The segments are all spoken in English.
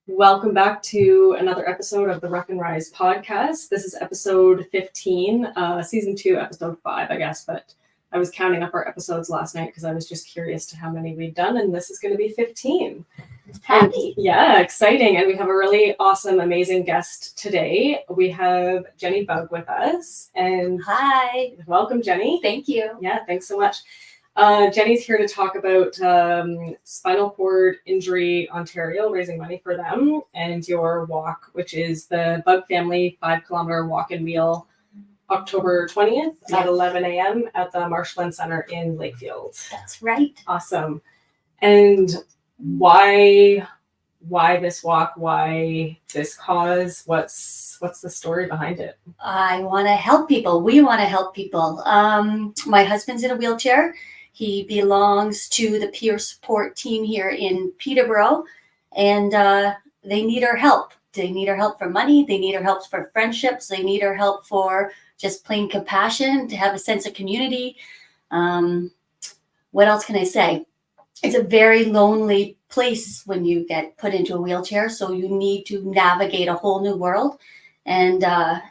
Welcome back to another episode of the Ruck and Rise podcast. This is episode 15, season 2, episode 5, I guess, but I was counting up our episodes last night because I was just curious to how many we'd done, and this is going to be 15. Happy. Yeah, exciting. And we have a really awesome, amazing guest today. We have Jenny Bugg with us. And hi. Welcome, Jenny. Thank you. Yeah, thanks so much. Jenny's here to talk about Spinal Cord Injury Ontario, raising money for them, and your walk, which is the Bugg Family 5-kilometer walk and wheel, October 20th at 11 a.m. at the Marshland Centre in Lakefield. That's right. Awesome. And why this walk? Why this cause? What's the story behind it? I want to help people. We want to help people. My husband's in a wheelchair. He belongs to the peer support team here in Peterborough, and they need our help. They need our help for money. They need our help for friendships. They need our help for just plain compassion, to have a sense of community. What else can I say? It's a very lonely place when you get put into a wheelchair, so you need to navigate a whole new world. And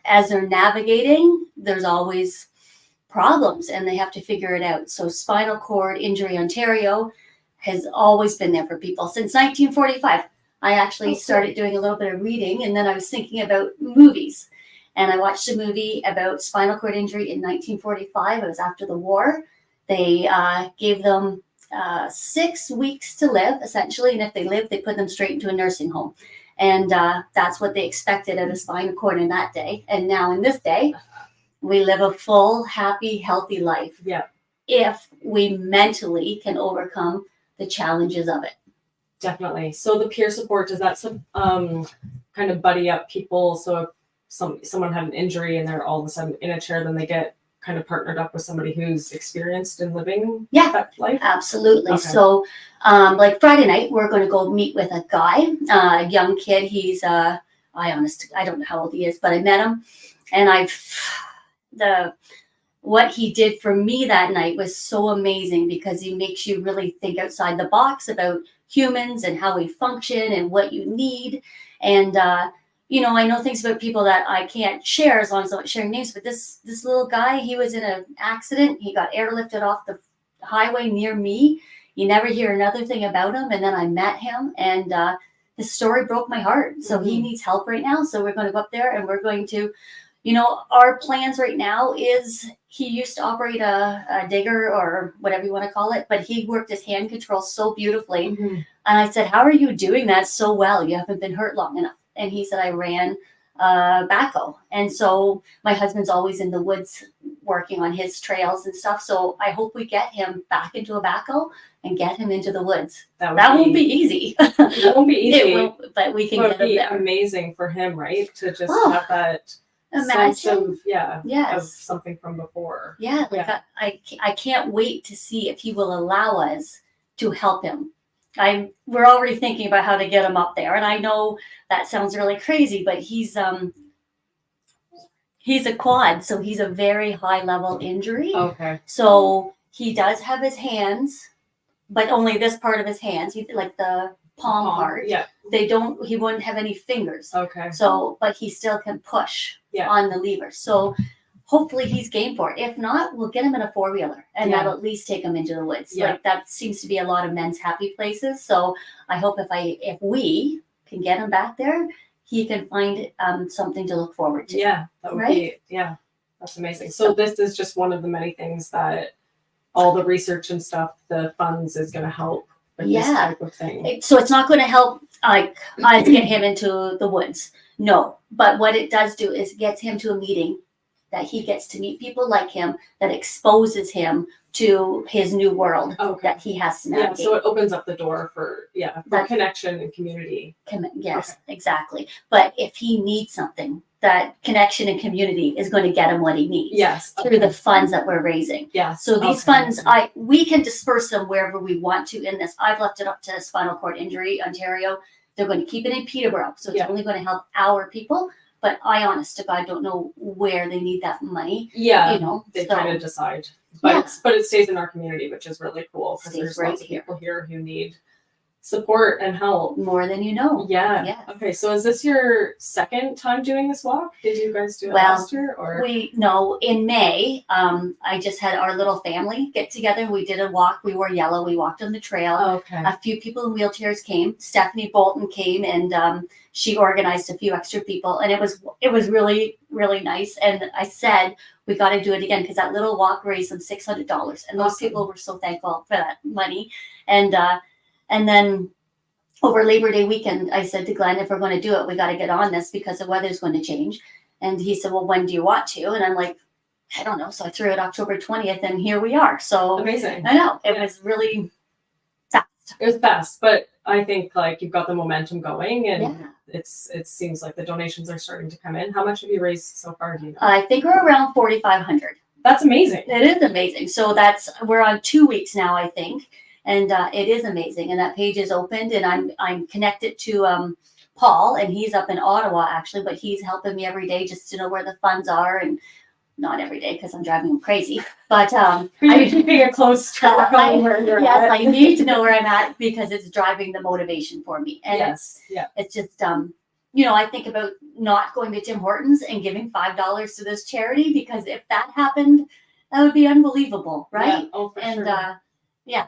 as they're navigating, there's always problems, and they have to figure it out. So Spinal Cord Injury Ontario has always been there for people since 1945. I actually started doing a little bit of reading, and then I was thinking about movies. And I watched a movie about spinal cord injury in 1945. It was after the war. They gave them 6 weeks to live, essentially. And if they lived, they put them straight into a nursing home. And that's what they expected of a spinal cord in that day. And now in this day, we live a full, happy, healthy life. Yeah. If we mentally can overcome the challenges of it. Definitely. So the peer support, does that kind of buddy up people? So if someone had an injury and they're all of a sudden in a chair, then they get kind of partnered up with somebody who's experienced in living that life? Absolutely. Okay. So like Friday night, we're going to go meet with a guy, a young kid. He's, I don't know how old he is, but I met him, and what he did for me that night was so amazing, because he makes you really think outside the box about humans and how we function and what you need. And, I know things about people that I can't share as long as I'm not sharing names, but this little guy, he was in an accident. He got airlifted off the highway near me. You never hear another thing about him. And then I met him, and his story broke my heart. So he needs help right now. So we're going to go up there, and we're going to, our plans right now is, he used to operate a digger or whatever you want to call it, but he worked his hand control so beautifully. Mm-hmm. And I said, how are you doing that so well? You haven't been hurt long enough. And he said, I ran backhoe. And so my husband's always in the woods working on his trails and stuff. So I hope we get him back into a backhoe and get him into the woods. That won't be easy. It won't be easy. It will, but we can get him there. Amazing for him, right? To just have that sense of, of something from before. Yeah, I can't wait to see if he will allow us to help him. We're already thinking about how to get him up there, and I know that sounds really crazy, but he's a quad, so he's a very high level injury. Okay. So he does have his hands, but only this part of his hands, like the palm part. Yeah. He wouldn't have any fingers. Okay. So, but he still can push on the lever. So hopefully he's game for it. If not, we'll get him in a 4-wheeler, and that'll at least take him into the woods. Yeah. Like that seems to be a lot of men's happy places. So I hope if we can get him back there, he can find something to look forward to. Yeah, that would be, that's amazing. So this is just one of the many things that all the research and stuff, the funds is going to help with this type of thing. So it's not going to help like us get him into the woods. No, but what it does do is it gets him to a meeting that he gets to meet people like him, that exposes him to his new world that he has to navigate. Yeah, so it opens up the door for connection and community. Yes, exactly. But if he needs something, that connection and community is going to get him what he needs. Yes. Through the funds that we're raising. Yeah. So these funds, we can disperse them wherever we want to in this. I've left it up to Spinal Cord Injury Ontario. They're going to keep it in Peterborough. So it's only going to help our people. But I, honest to God, don't know where they need that money. Yeah, they kind of decide. But it stays in our community, which is really cool, because there's lots of people here who need support and help. More than you know. Yeah. Yes. Okay. So is this your second time doing this walk? Did you guys do it Well, last year or? In May, I just had our little family get together. We did a walk. We wore yellow. We walked on the trail. Okay. A few people in wheelchairs came. Stephanie Bolton came, and she organized a few extra people, and it was really, really nice. And I said, we got to do it again, because that little walk raised them $600, and those Awesome. people were so thankful for that money. And then over Labor Day weekend, I said to Glenn, if we're going to do it, we got to get on this, because the weather's going to change. And he said, well, when do you want to? And I'm like, I don't know. So I threw it October 20th, and here we are. So Amazing. I know it was really fast. It was fast, but I think like you've got the momentum going, and Yeah. it seems like the donations are starting to come in. How much have you raised so far? Do you know? I think we're around 4,500. That's amazing. It is amazing. So we're on 2 weeks now, I think. And it is amazing. And that page is opened, and I'm connected to Paul, and he's up in Ottawa actually, but he's helping me every day just to know where the funds are, and not every day because I'm driving him crazy. But I'm keeping a close track on where you're yes, at. I need to know where I'm at, because it's driving the motivation for me. And Yes. Yeah. it's just I think about not going to Tim Hortons and giving $5 to this charity, because if that happened, that would be unbelievable, right? Yeah. Oh, for And sure.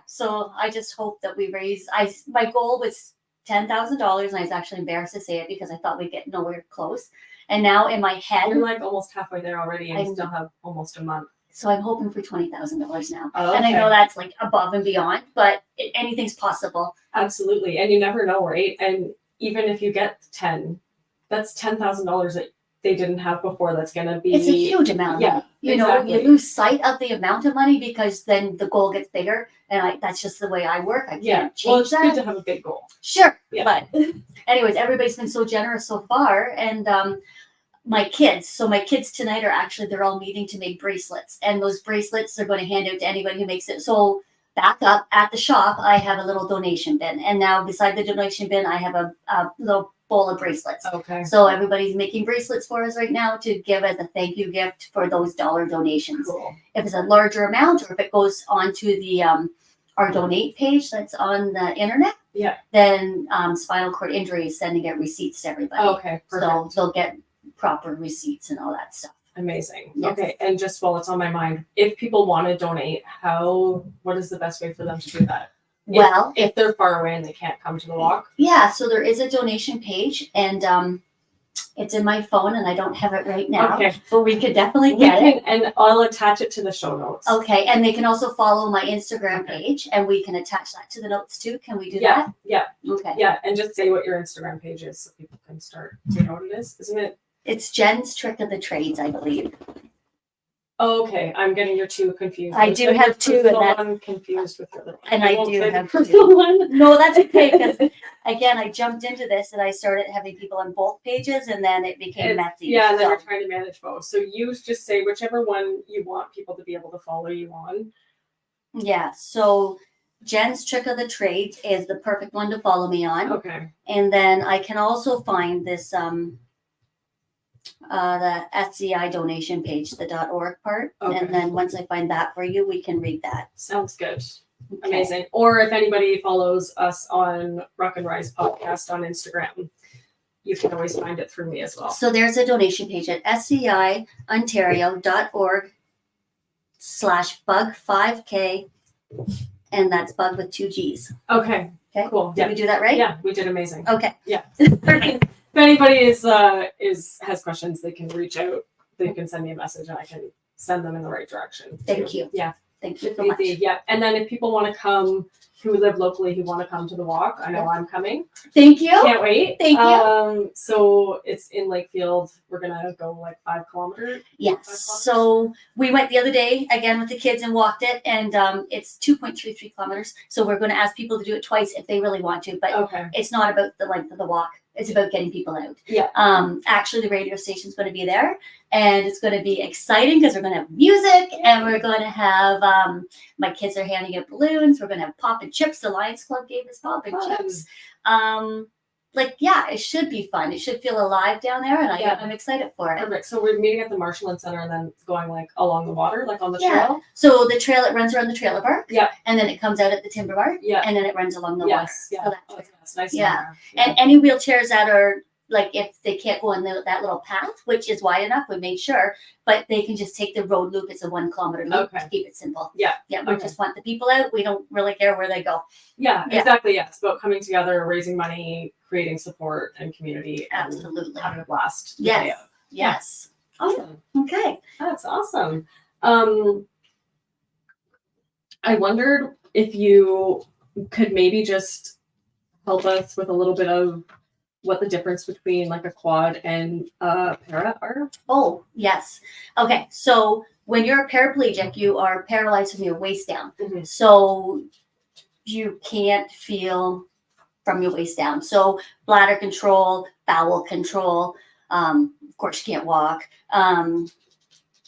so I just hope that we raise. My goal was $10,000, and I was actually embarrassed to say it because I thought we'd get nowhere close. And now in my head, You're like almost halfway there already, and I you still have almost a month. so I'm hoping for $20,000 now. Oh, And I okay. know that's like above and beyond, but anything's possible. Absolutely, and you never know, right? And even if you get 10, that's $10,000 that they didn't have before. That's gonna be. It's a huge amount of Yeah, money. exactly. You lose sight of the amount of money, because then the goal gets bigger, and that's just the way I work. I Yeah. can't Well, change it's that. good to have a big goal. Sure. Yeah. But anyways, everybody's been so generous so far. And my kids tonight they're all meeting to make bracelets. And those bracelets they're going to hand out to anybody who makes it. So back up at the shop, I have a little donation bin. And now beside the donation bin, I have a little bowl of bracelets. Okay. So everybody's making bracelets for us right now to give as a thank you gift for those dollar donations. Cool. If it's a larger amount, or if it goes onto the our donate page that's on the internet, Yeah. then Spinal Cord Injury is sending out receipts to everybody. Okay. Perfect. So they'll get proper receipts and all that stuff. Amazing. Yes. Okay. And just while it's on my mind, if people want to donate, what is the best way for them to do that? Well, If they're far away and they can't come to the walk. yeah, so there is a donation page, and it's in my phone, and I don't have it right now. Okay. But we could definitely get it. And I'll attach it to the show notes. Okay, and they can also follow my Instagram Okay. page, and we can attach that to the notes too. Can we do Yeah. Yeah. that? Okay. Yeah. And just say what your Instagram page is so people can start. Do you know what it is? Isn't it? It's Jen's Trick of the Trades, I believe. Oh, okay. I'm getting your two confused. I do Your have two, and personal that's- one confused with your other one. And I won't do say the have two. personal one. No, that's okay, because again, I jumped into this and I started having people on both pages, and then it became messy. Yeah, and then so. you're trying to manage both. So you just say whichever one you want people to be able to follow you on. Yeah, so Jen's Trick of the Trade is the perfect one to follow me on. Okay. And then I can also find this the SCI donation page, the .org part. Okay. And then once I find that for you, we can read that. Sounds good. Okay. Amazing. Or if anybody follows us on Rock and Rise podcast on Instagram, you can always find it through me as well. So there's a donation page at sciontario.org/bug5k, and that's bug with 2 G's. Okay. Okay. Cool. Did we do that right? Yeah, we did amazing. Okay. Yeah. Perfect. If anybody has questions, they can reach out. They can send me a message, and I can send them in the right direction. Thank too. you. Yeah. Thank you so much. Easy. Yeah. And then if people want to come, who live locally, who want to come to the walk, I know I'm coming. Thank you. Can't wait. Thank you. So it's in Lakefield. We're gonna go like 5 kilometers. Yes. So we went the other day again with the kids and walked it, and it's 2.33 kilometers. So we're going to ask people to do it twice if they really want to, but Okay. it's not about the length of the walk. It's about getting people out. Yeah. Actually, the radio station's going to be there, and it's going to be exciting because we're going to have music, and we're going to have my kids are handing out balloons. We're going to have pop and chips. The Lions Club gave us pop and Fun. chips. like, yeah, it should be fun. It should feel alive down there, and Yeah. I'm excited for it. Perfect. So we're meeting at the Marshland Centre and then going like along the water, like on the Yeah. trail. So the trail, it runs around the trailer park. Yeah. And then it comes out at the timber bar. Yeah. And then it runs along the Yes. water. Yeah. So That's nice. Yeah. Yeah. And any wheelchairs that are like, if they can't go on that little path, which is wide enough, we made sure, but they can just take the road loop. It's a 1 kilometer loop to keep it simple. Yeah. Yeah. We just want the people out. We don't really care where they go. Yeah, exactly. Yeah. It's about coming together, raising money, creating support and community. Absolutely. And having a blast. Yes. Yes. Awesome. Okay. That's awesome. I wondered if you could maybe just help us with a little bit of what the difference between like a quad and a para are. Oh, yes. Okay. So when you're a paraplegic, you are paralyzed from your waist down. Mhm. So you can't feel from your waist down. So bladder control, bowel control, of course you can't walk.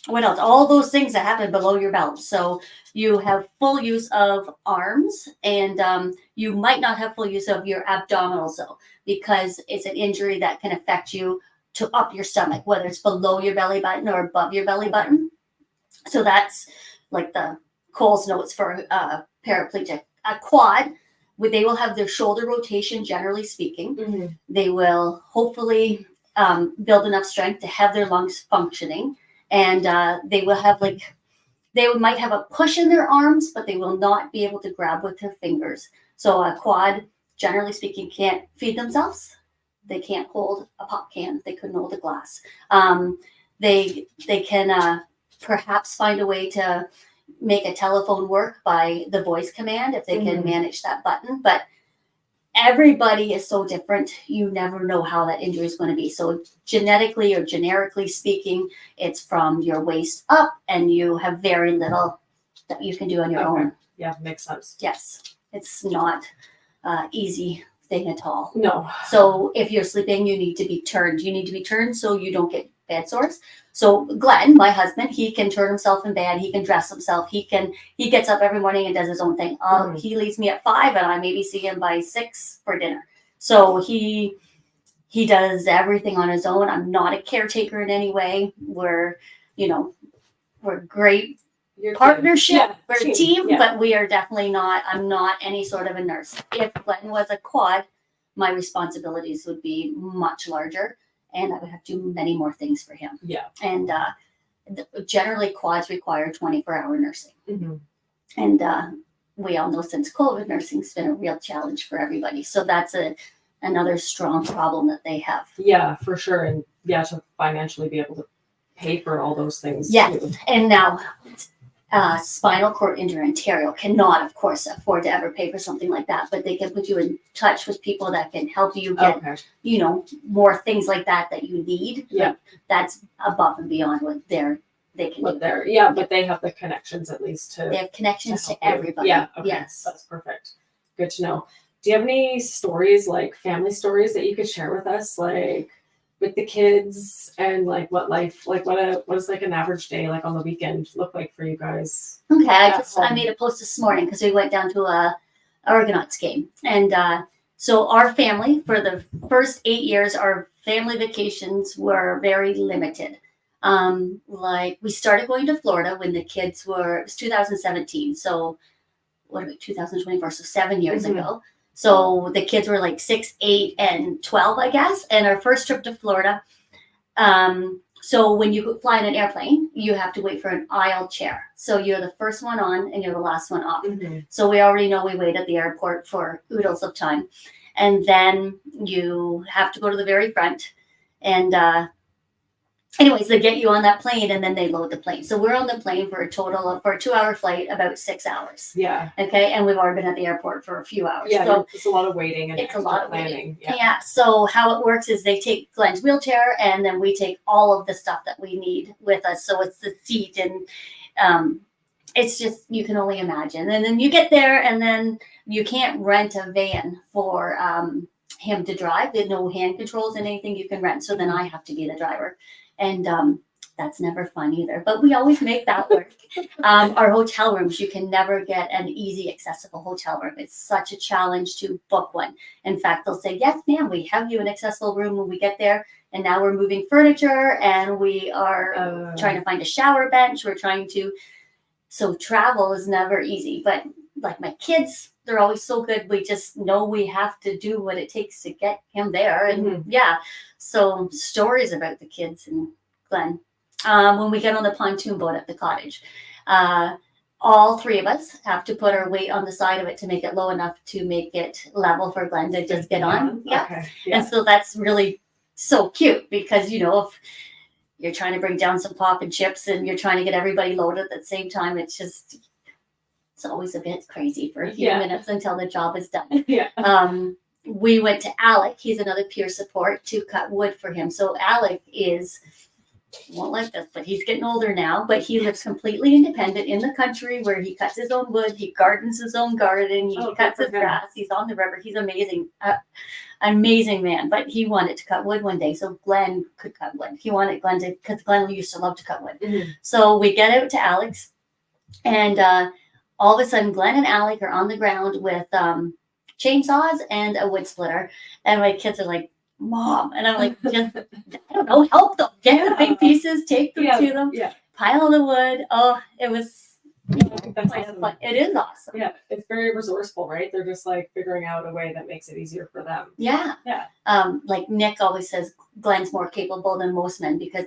What else? All those things that happen below your belt. So you have full use of arms, and you might not have full use of your abdominals though, because it's an injury that can affect you to up your stomach, whether it's below your belly button or above your belly button. So that's like the Cole's notes for paraplegic. A quad, they will have their shoulder rotation, generally speaking. Mm-hmm. They will hopefully build enough strength to have their lungs functioning. And they will have they might have a push in their arms, but they will not be able to grab with their fingers. So a quad, generally speaking, can't feed themselves. They can't hold a pop can. They couldn't hold a glass. They can perhaps find a way to make a telephone work by the voice command if they can manage that button. But everybody is so different. You never know how that injury is going to be. So genetically or generically speaking, it's from your waist up, and you have very little that you can do on your own. Yeah, makes sense. Yes, it's not easy thing at all. No. So if you're sleeping, you need to be turned. You need to be turned so you don't get bed sores. So Glenn, my husband, he can turn himself in bed. He can dress himself. He gets up every morning and does his own thing. He leaves me at 5, and I maybe see him by 6 for dinner. So he does everything on his own. I'm not a caretaker in any way. We're great partnership. Yeah, we're a team, but we are definitely not. I'm not any sort of a nurse. If Glenn was a quad, my responsibilities would be much larger, and I would have to do many more things for him. Yeah. And generally, quads require 24-hour nursing. Mm-hmm. And we all know since COVID, nursing's been a real challenge for everybody. So that's another strong problem that they have. Yeah, for sure. And to financially be able to pay for all those things. Yes. Too. And now Spinal Cord Injury Ontario cannot, of course, afford to ever pay for something like that, but they can put you in touch with people that can help you get, more things like that you need. Yeah. Like, that's above and beyond what they can do. Yeah, but they have the connections at least They have connections to help you. everybody. Yeah. Okay. Yes. That's perfect. Good to know. Do you have any stories, like family stories, that you could share with us, like with the kids, and like what life, like what is like an average day like on the weekend look like for you guys? Okay, I made a post this morning because we went down to a Argonauts game, and so our family, for the first 8 years, our family vacations were very limited. Like we started going to Florida when the kids it was 2017, so what are we, 2024, so 7 years ago. So the kids were like 6, 8, and 12, I guess. And our first trip to Florida. So when you fly in an airplane, you have to wait for an aisle chair. So you're the first one on and you're the last one off. Mm-hmm. So we already know we wait at the airport for oodles of time. And then you have to go to the very front. And anyways, they get you on that plane and then they load the plane. So we're on the plane for a 2-hour flight, about 6 hours. Yeah. Okay. And we've already been at the airport for a few hours. Yeah. So it's a lot of waiting and it's a lot of planning. Yeah. So how it works is they take Glenn's wheelchair and then we take all of the stuff that we need with us. So it's the seat and it's just, you can only imagine. And then you get there and then you can't rent a van for him to drive. There's no hand controls and anything you can rent. So then I have to be the driver. And that's never fun either. But we always make that work. Our hotel rooms, you can never get an easy, accessible hotel room. It's such a challenge to book one. In fact, they'll say, yes, ma'am, we have you an accessible room when we get there. And now we're moving furniture and we are trying to find a shower bench. So travel is never easy. But like my kids, they're always so good. We just know we have to do what it takes to get him there. And so stories about the kids and Glenn. When we get on the pontoon boat at the cottage, all three of us have to put our weight on the side of it to make it low enough to make it level for Glenn to just get on. Okay. Yeah. And so that's really so cute because, if you're trying to bring down some pop and chips and you're trying to get everybody loaded at the same time, it's always a bit crazy for a few minutes until the job is done. Yeah. We went to Alec. He's another peer support to cut wood for him. So Alec won't like this, but he's getting older now, but he lives completely independent in the country where he cuts his own wood. He gardens his own garden. He cuts his grass. He's on the river. He's amazing. Amazing man, but he wanted to cut wood one day, so Glenn could cut wood. He wanted Glenn to, because Glenn used to love to cut wood. Mm-hmm. So we get out to Alex, and all of a sudden, Glenn and Alec are on the ground with chainsaws and a wood splitter, and my kids are like, Mom, and I'm like, just, I don't know, help them, get the big pieces, take them to them, pile the wood. Oh, it was. That's awesome. Fun. It is awesome. Yeah, it's very resourceful, right? They're just like figuring out a way that makes it easier for them. Yeah. Like Nick always says, Glenn's more capable than most men because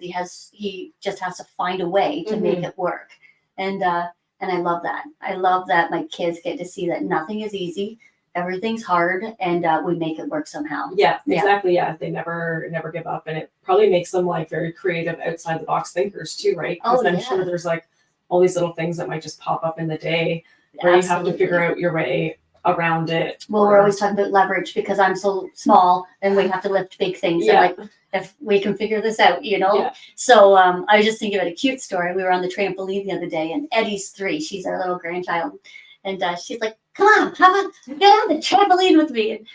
he just has to find a way to make it work. And I love that. I love that my kids get to see that nothing is easy. Everything's hard, and we make it work somehow. Yeah, exactly. Yeah, they never give up, and it probably makes them like very creative, outside the box thinkers too, right? Because I'm sure there's like all these little things that might just pop up in the day where you have to figure out your way around it. Well, we're always talking about leverage because I'm so small and we have to lift big things. Yeah. And like, if we can figure this out, Yeah. So I was just thinking about a cute story. We were on the trampoline the other day, and Eddie's 3. She's our little grandchild. And she's like, come on, get on the trampoline with me. And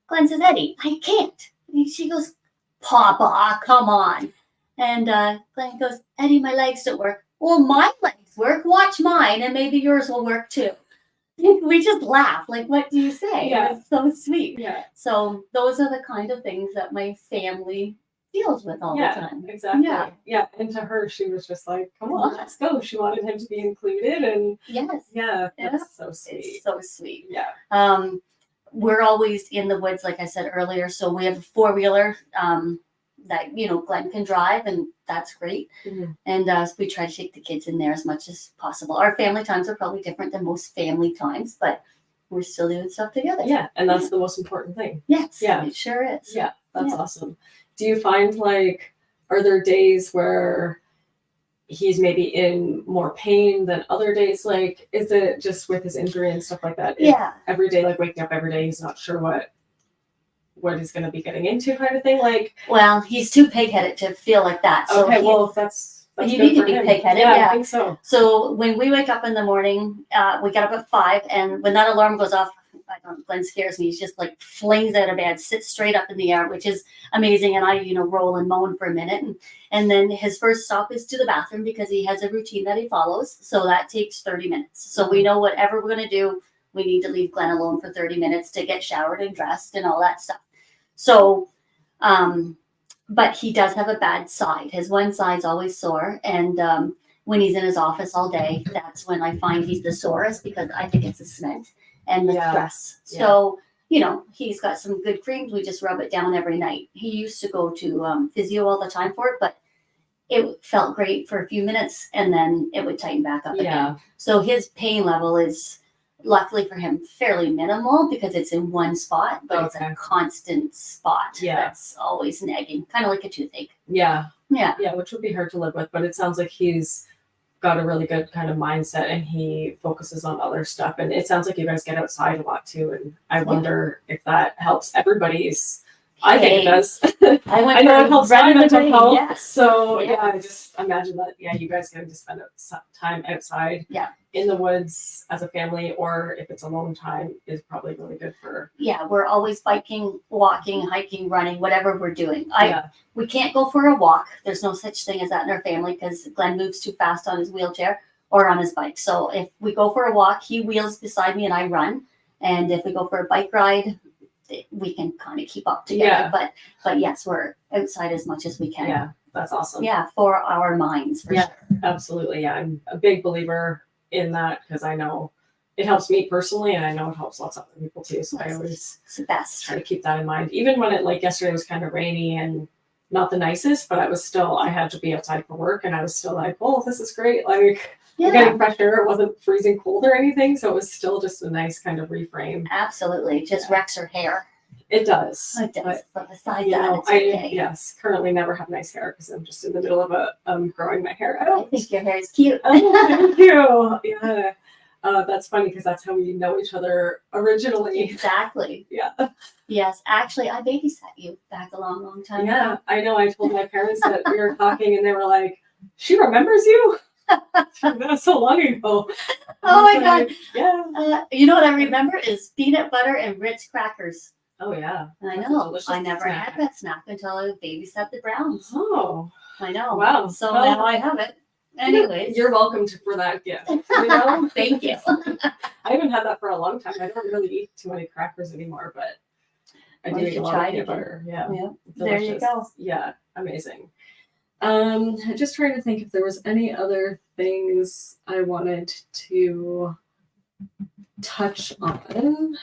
Glenn says, Eddie, I can't. And she goes, Papa, come on. And Glenn goes, Eddie, my legs don't work. Well, my legs work. Watch mine, and maybe yours will work too. We just laugh. Like, what do you say? Yeah. It's so sweet. Yeah. So those are the kind of things that my family deals with all the time. Exactly. Yeah. And to her, she was just like, come on, let's go. She wanted him to be included. And that's so sweet. It's so sweet. Yeah. We're always in the woods, like I said earlier. So we have a 4-wheeler that Glenn can drive, and that's great. Mm-hmm. And we try to take the kids in there as much as possible. Our family times are probably different than most family times, but we're still doing stuff together. Yeah, and that's the most important thing. Yes, it sure is. Yeah, that's awesome. Do you find are there days where he's maybe in more pain than other days? Like, is it just with his injury and stuff like that? Yeah. Every day, like waking up every day, he's not sure what he's going to be getting into, kind of thing. Like, well, he's too pig-headed to feel like that. So okay, well, that's you need to be pig-headed. Yeah, I think so. So when we wake up in the morning, we get up at 5, and when that alarm goes off, Glenn scares me. He's just like flings out of bed, sits straight up in the air, which is amazing. And I, roll and moan for a minute. And then his first stop is to the bathroom because he has a routine that he follows. So that takes 30 minutes. So we know whatever we're going to do, we need to leave Glenn alone for 30 minutes to get showered and dressed and all that stuff. So, but he does have a bad side. His one side's always sore. And when he's in his office all day, that's when I find he's the sorest because I think it's the cement and the stress. So, he's got some good creams. We just rub it down every night. He used to go to physio all the time for it, but it felt great for a few minutes and then it would tighten back up again. So his pain level is, luckily for him, fairly minimal because it's in one spot, but it's a constant spot that's always nagging, kind of like a toothache. Yeah, which would be hard to live with, but it sounds like he's got a really good kind of mindset and he focuses on other stuff. And it sounds like you guys get outside a lot too. And I wonder if that helps everybody's I think it does. I went I know for it helps run my in the mental rain, health. yes. So Yes. yeah, I just imagine that. Yeah, you guys getting to spend some time outside, Yeah. in the woods as a family, or if it's alone time, is probably really good for. Yeah, we're always biking, walking, hiking, running, whatever we're doing. Yeah. We can't go for a walk. There's no such thing as that in our family because Glenn moves too fast on his wheelchair or on his bike. So if we go for a walk, he wheels beside me and I run. And if we go for a bike ride, we can kind of keep up together. Yeah. But yes, we're outside as much as we can. Yeah, that's awesome. Yeah, for our minds, for Yeah, sure. absolutely. Yeah, I'm a big believer in that because I know it helps me personally, and I know it helps lots of other people too. So I always It's the best. try to keep that in mind. Even when it, like yesterday, was kind of rainy and not the nicest, but I had to be outside for work, and I was still like, oh, this is great. Like, we're getting fresh air. It wasn't freezing cold or anything, so it was still just a nice kind of reframe. Absolutely. It just wrecks her hair. It does. It does. But besides You that, know, it's okay. yes, currently never have nice hair because I'm just in the middle of growing my hair I out. think your hair is cute. Oh, thank you. Yeah. That's funny because that's how we know each other originally. Exactly. Yeah. Yes, actually, I babysat you back a long, long time Yeah, ago. I know. I told my parents that we were talking, and they were like, "She remembers you." That was so long ago. Oh my God. Yeah. You know what I remember is peanut butter and Ritz crackers. Oh yeah. I That's a know. delicious I never snack. had that snack until I babysat the Browns. Oh. I know. Wow. So Well, now I have it. Anyways. You're welcome for that gift. You know? Thank you. I haven't had that for a long time. I don't really eat too many crackers anymore, but I do Well, you eat a should lot try of it peanut butter. Yeah. Yeah. There you Delicious. go. Yeah, amazing. Just trying to think if there was any other things I wanted to touch on.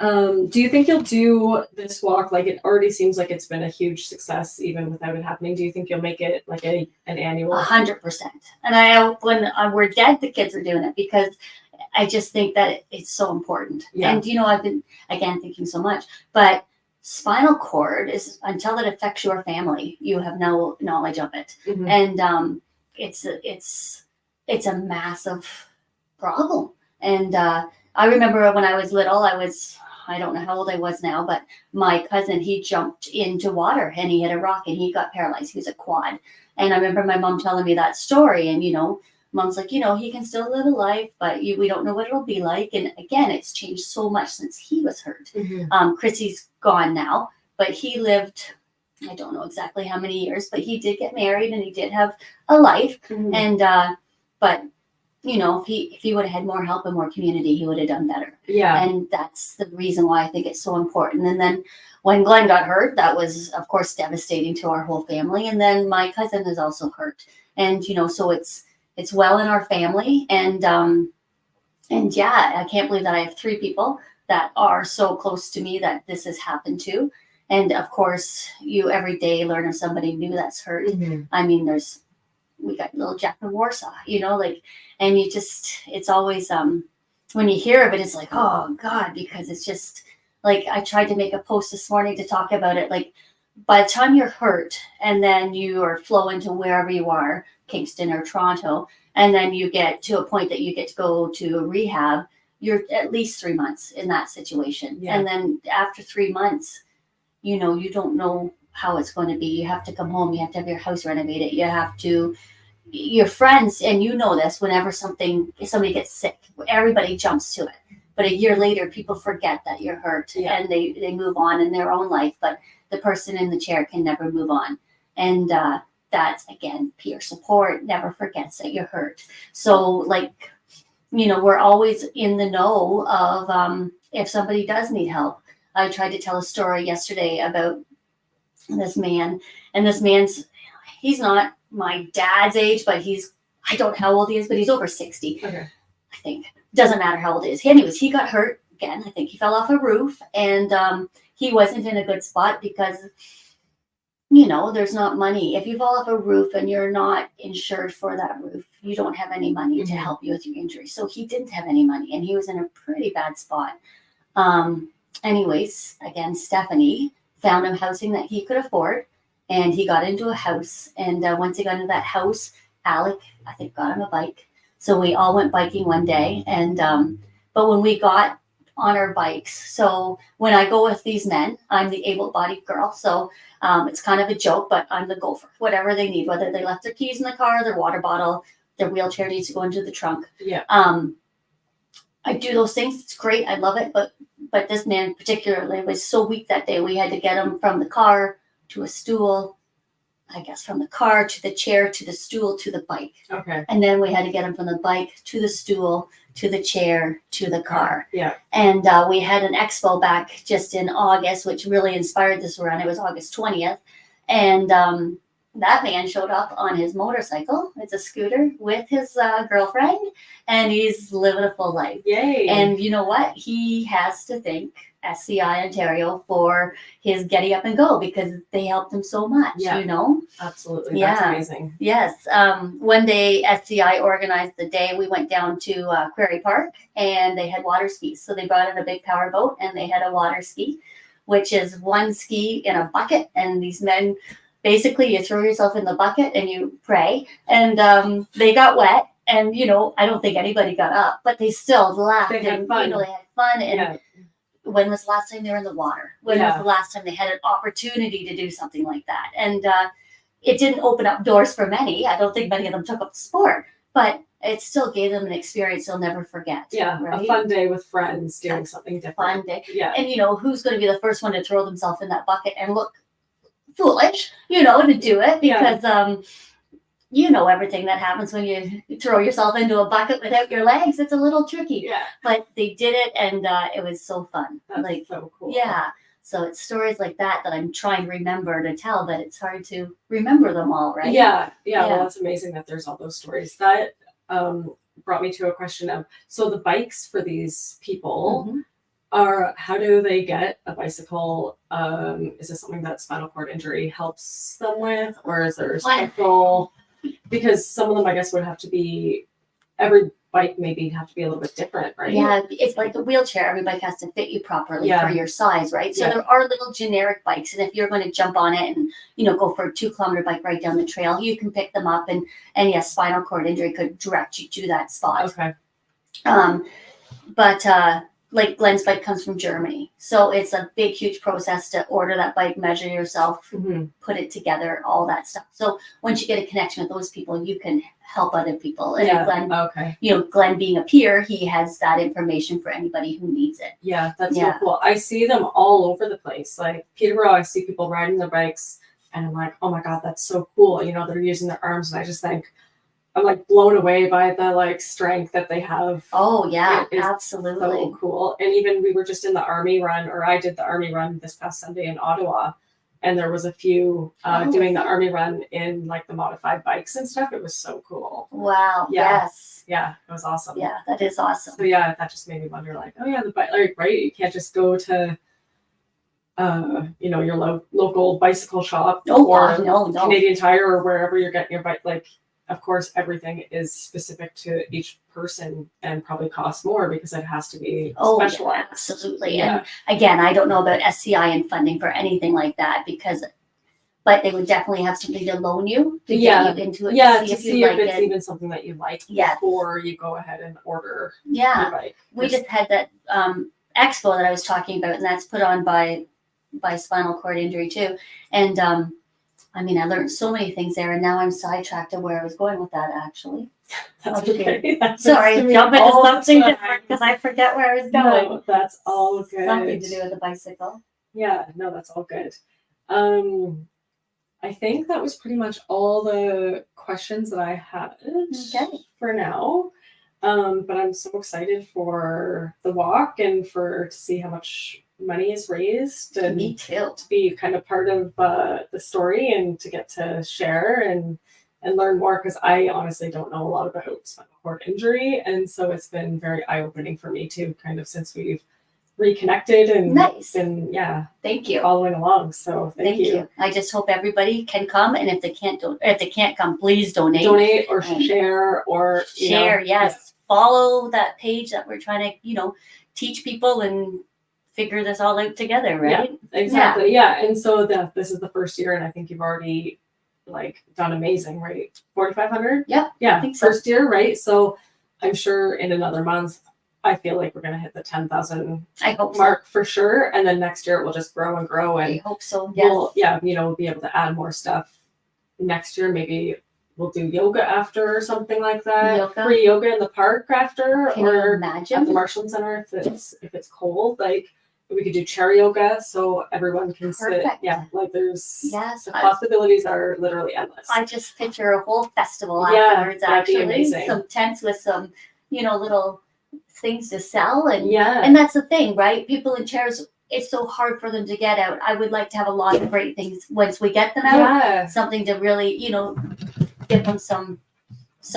Do you think you'll do this walk? Like, it already seems like it's been a huge success even without it happening. Do you think you'll make it like an annual? 100%. And I hope when we're dead, the kids are doing it because I just think that it's so important. Yeah. And, you know, I've been, again, thinking so much, but spinal cord is, until it affects your family, you have no knowledge of it. Mhm. And it's a massive problem. And I remember when I was little, I don't know how old I was now, but my cousin, he jumped into water and he hit a rock and he got paralyzed. He was a quad. And I remember my mom telling me that story. And, you know, mom's like, you know, he can still live a life, but we don't know what it'll be like. And again, it's changed so much since he was hurt. Mhm. Chrissy's gone now, but he lived, I don't know exactly how many years, but he did get married and he did have a life. Mhm. And, but, you know, if he would have had more help and more community, he would have done better. Yeah. And that's the reason why I think it's so important. And then when Glenn got hurt, that was, of course, devastating to our whole family. And then my cousin is also hurt. And, you know, so it's well in our family. And yeah, I can't believe that I have 3 people that are so close to me that this has happened to. And of course, you every day learn of somebody new that's hurt. Mhm. I mean, we got little Jack in Warsaw, you know, like, and it's always, when you hear of it, it's like, oh God, because it's just like, I tried to make a post this morning to talk about it. Like, by the time you're hurt and then you are flowing to wherever you are, Kingston or Toronto, and then you get to a point that you get to go to rehab, you're at least 3 months in that situation. Yeah. And then after 3 months, you know, you don't know how it's going to be. You have to come home. You have to have your house renovated. You have to, your friends, and you know this, whenever somebody gets sick, everybody jumps to it. But a year later, people forget that you're hurt and they move on in their own life. But the person in the chair can never move on. And that's, again, peer support, never forgets that you're hurt. So, like, you know, we're always in the know of if somebody does need help. I tried to tell a story yesterday about this man, and this man's, he's not my dad's age, but I don't know how old he is, but he's over 60. Okay. I think. Doesn't matter how old he is. Anyways, he got hurt again. I think he fell off a roof, and he wasn't in a good spot because, you know, there's not money. If you fall off a roof and you're not insured for that roof, you don't have any money to help you with your injury. So he didn't have any money, and he was in a pretty bad spot. Anyways, again, Stephanie found him housing that he could afford, and he got into a house. And once he got into that house, Alec, I think, got him a bike. So we all went biking one day. And but when we got on our bikes. So when I go with these men, I'm the able-bodied girl. So it's kind of a joke, but I'm the gopher. Whatever they need, whether they left their keys in the car, their water bottle, their wheelchair needs to go into the trunk. Yeah. I do those things. It's great. I love it. But this man particularly was so weak that day. We had to get him from the car to a stool, I guess from the car to the chair to the stool to the bike. Okay. And then we had to get him from the bike to the stool to the chair to the car. Yeah. And we had an expo back just in August, which really inspired this run. It was August 20th. And that man showed up on his motorcycle. It's a scooter with his girlfriend, and he's living a full life. Yay. And you know what? He has to thank SCI Ontario for his Getty Up and Go, because they helped him so much, Yeah. you know? Absolutely. Yeah. That's amazing. Yes. One day SCI organized the day. We went down to Quarry Park, and they had water skis. So they brought in a big power boat, and they had a water ski, which is one ski in a bucket. And these men, basically you throw yourself in the bucket and you pray. And they got wet. And, you know, I don't think anybody got up, but they still laughed. They had and, fun. You know, they had fun. And Yeah. when was the last time they were in the water? When was the last time they had an opportunity to do something like that? And it didn't open up doors for many. I don't think many of them took up the sport, but it still gave them an experience they'll never forget. Yeah. Right? A fun day with friends doing something different. Fun day. Yeah. And, you know, who's going to be the first one to throw themselves in that bucket and look foolish, you know, to do it? Because, you know, everything that happens when you throw yourself into a bucket without your legs, it's a little tricky. Yeah. But they did it, and it was so fun. That's so cool. Yeah. So it's stories like that I'm trying to remember to tell, but it's hard to remember them all, right? Yeah. Yeah. Well, that's amazing that there's all those stories. That brought me to a question of, so the bikes for these people Mhm. are, how do they get a bicycle? Is this something that spinal cord injury helps them with, or is there a special, because some of them I guess would have to be, every bike maybe have to be a little bit different, right? Yeah, it's like a wheelchair. Every bike has to fit you properly Yeah. for your size, right? So Yeah. there are little generic bikes, and if you're going to jump on it and, you know, go for a 2-kilometer bike right down the trail, you can pick them up, and yes, spinal cord injury could direct you to that spot. Okay. But like Glenn's bike comes from Germany, so it's a big, huge process to order that bike, measure yourself, Mhm. put it together, all that stuff. So once you get a connection with those people, you can help other people. And Yeah. Glenn, Okay. you know, Glenn being a peer, he has that information for anybody who needs it. Yeah, that's Yeah. so cool. I see them all over the place. Like Peterborough, I see people riding their bikes, and I'm like, oh my God, that's so cool. You know, they're using their arms, and I just think, I'm like blown away by the like strength that they have. Oh yeah, It is absolutely. So cool. And even we were just in the army run, or I did the army run this past Sunday in Ottawa, and there was a few doing the army run in like the modified bikes and stuff. It was so cool. Wow. Yeah. Yes. Yeah, it was awesome. Yeah, that is awesome. So yeah, that just made me wonder, like, oh yeah, the bike, like, right? You can't just go to you know, your local bicycle shop or no. Canadian Tire or wherever you're getting your bike. Like, of course, everything is specific to each person and probably costs more because it has to be specialized. Yeah, absolutely. Yeah. And again, I don't know about SCI and funding for anything like that, but they would definitely have something to loan you to get you into it. Yeah, to to see see if if you like it's it. even something that you like Yeah. before you go ahead and order Yeah. your bike. We just had that expo that I was talking about, and that's put on by Spinal Cord Injury too. And I mean, I learned so many things there, and now I'm sidetracked to where I was going with that, actually. That's Okay. okay. That's Sorry, to me jump into all the something time. different because I forget where I was going. No, that's all good. Something to do with the bicycle. Yeah, no, that's all good. I think that was pretty much all the questions that I had for now. But I'm so excited for the walk and to see how much money is raised, and Me too. to be kind of part of the story and to get to share and learn more, because I honestly don't know a lot about spinal cord injury, and so it's been very eye-opening for me too, kind of since we've reconnected and been Thank you. following along. So thank you. I just hope everybody can come, and if they can't come, please Donate or share or share. Yes, follow that page that we're trying to teach people and figure this all out together, right? Yeah, exactly. Yeah. And so this is the first year, and I think you've already done amazing, right? 4,500. Yep. Yeah. I think so. First year, right? So I'm sure in another month I feel like we're going to hit the 10,000 I hope so. mark for sure. And then next year it will just grow and grow. I And hope so. Yes. we'll, yeah, we'll be able to add more stuff next year. Maybe we'll do yoga after or something like that. Yoga? Free yoga in the park after, Can you or imagine? at the Marshland Centre if it's cold. Like we could do chair yoga so everyone can sit. Perfect. Yeah, like there's Yes, the possibilities are literally endless. I just picture a whole festival Yeah, afterwards. that'd be Actually, amazing. some tents with some, little things to sell, and Yeah, and that's the thing, right? People in chairs, it's so hard for them to get out. I would like to have a lot of great things once we get them out. yeah. Something to really, give them some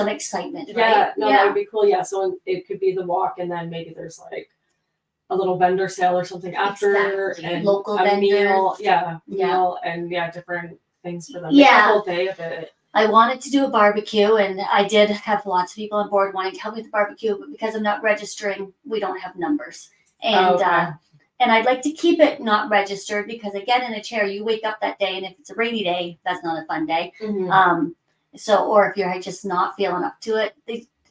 excitement. Yeah, Right? no, that would be cool. Yeah, so it could be the walk, and then maybe there's like a little vendor sale or something after, Exactly. and Local a meal. vendors. Yeah, Yeah. meal, and different things for them. Yeah. Make a whole day of it. I wanted to do a barbecue, and I did have lots of people on board wanting to help me with the barbecue, but because I'm not registering, we don't have numbers. And Okay. and I'd like to keep it not registered because, again, in a chair, you wake up that day, and if it's a rainy day, that's not a fun day. Mhm. Or if you're just not feeling up to it,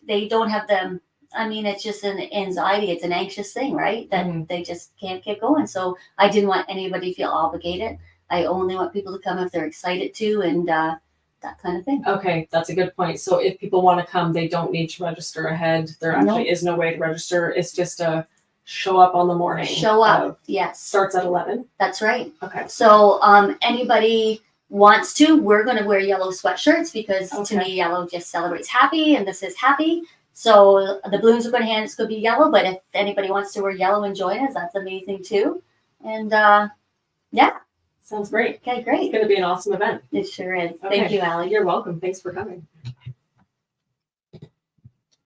they don't have them. I mean, it's just an anxiety. It's an anxious thing, right? That they just can't get going. So I didn't want anybody to feel obligated. I only want people to come if they're excited to, and that kind of thing. Okay, that's a good point. So if people want to come, they don't need to register ahead. There actually is no way to register. It's just a show up on the morning. Show up. Yes. Starts at 11. That's right. Okay. So anybody wants to, we're going to wear yellow sweatshirts because to Okay. me, yellow just celebrates happy, and this is happy. So the balloons are going to hand, it's going to be yellow, but if anybody wants to wear yellow and join us, that's amazing too. And yeah. Sounds great. Okay, It's great. going to be an awesome event. It sure is. Okay. Thank you, Allie. You're welcome. Thanks for coming.